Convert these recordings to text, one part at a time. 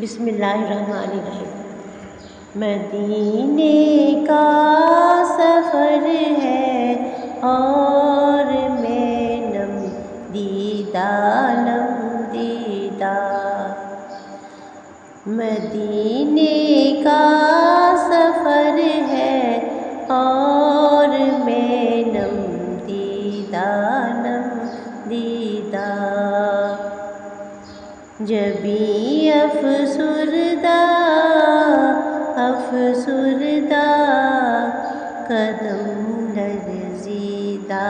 بسم اللہ الرحمن الرحیم۔ مدینے کا سفر ہے اور میں نم دیدہ مدینے کا سفر ہے اور میں نم دیدہ جبھی افسردہ قدم لرزیدہ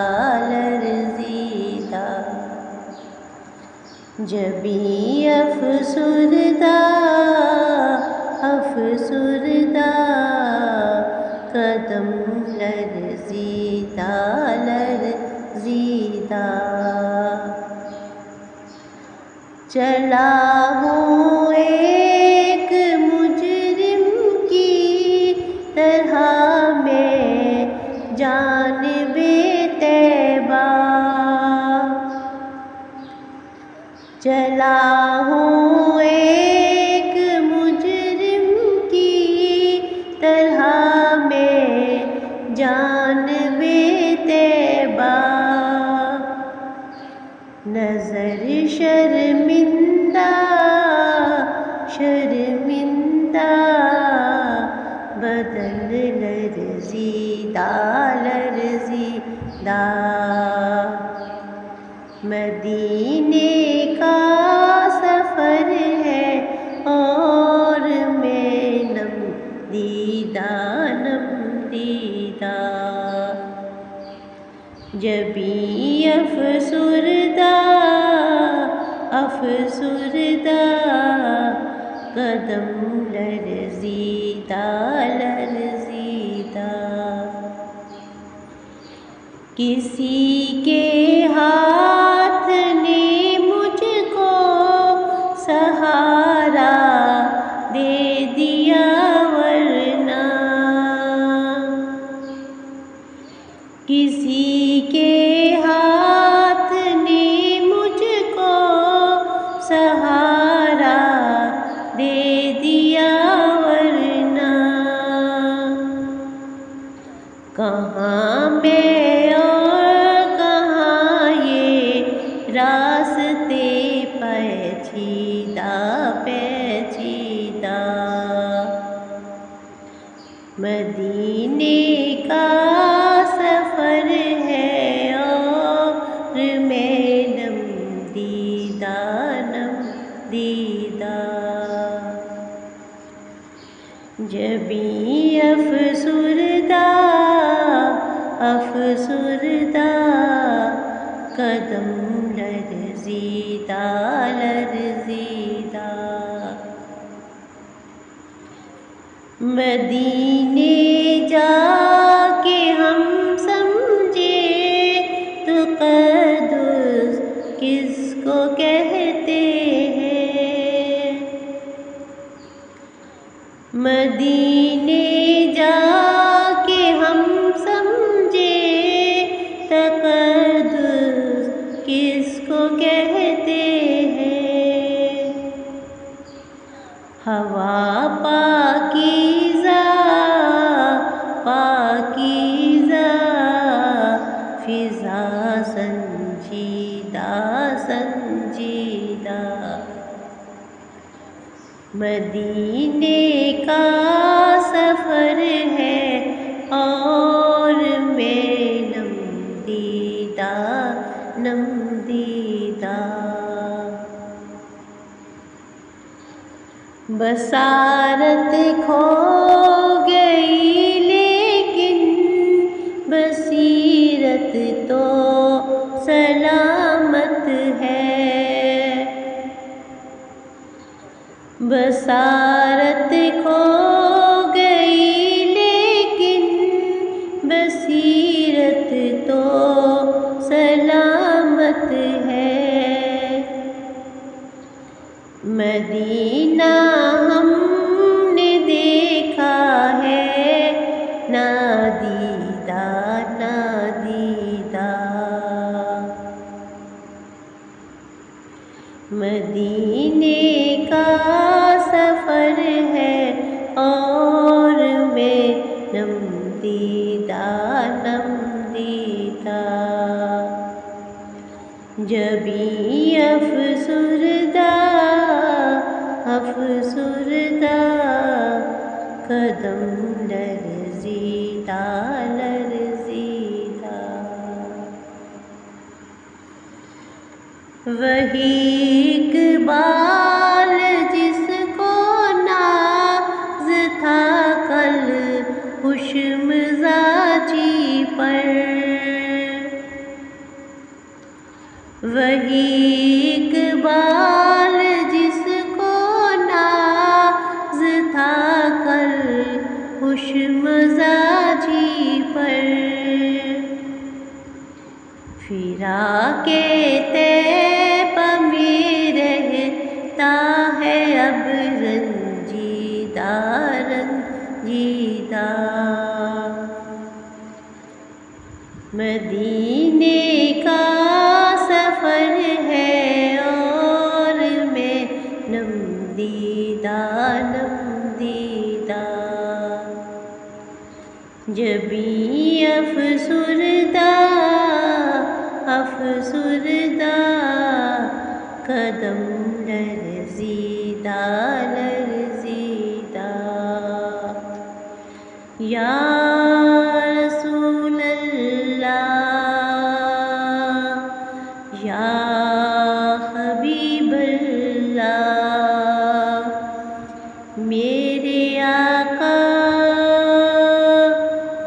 جبھی افسردہ قدم لرزیدہ چلا ہوں ایک مجرم کی طرح میں جانب طیبہ، چلا ہوں ایک مجرم کی طرح میں جانب طیبہ، نظر شرمندہ بدن لرزیدہ مدینے کا سفر ہے اور میں نم دیدہ جبھی افسردہ قدم لرزیدہ کسی کے ہاتھ نے مجھ کو سہارا دے دیا، ورنہ کسی کے ہاتھ نے مجھ کو سہارا دے دیا، ورنہ کہاں میں اور کہاں یہ راستے پیچیدہ مدینے کا سفر ہے اور میں نم دیدہ جبھی افسردہ قدم لرزیدہ مدینے جا کے ہم سمجھے تو قدس کس کو کہتے ہیں، مدینے جا کے ہم سمجھے تقدس کس کو کہتے ہیں، ہوا پاکیزہ فضا سنجیدہ مدینے کا سفر ہے اور میں نم دیدہ بصارت کھو گئی لیکن بصیرت تو سلامت ہے، بصارت کھو گئی لیکن بصیرت تو سلامت ہے، مدینہ ہم نے دیکھا ہے نادیدہ مدینے کا افسردہ قدم لرزیدہ لرزیدہ، وہی اقبال جس کو ناز تھا کل خوش مزاجی پر، وہی اقبال جس کو ناز تھا کل خوش مزاجی پر، فراق طیب میں رہتا ہے اب رنجیدہ رنجیدہ، مدینے کا سفر ہے اور میں نم دیدہ نم دیدہ، جبیں افسردہ افسردہ قدم لرزیدہ لرزیدہ، یا رسول اللہ یا حبیب اللہ، میرے آقا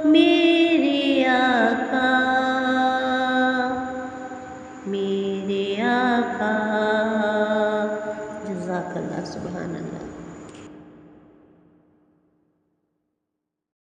میرے آقا میرے آقا، جزاک اللہ، سبحان اللہ۔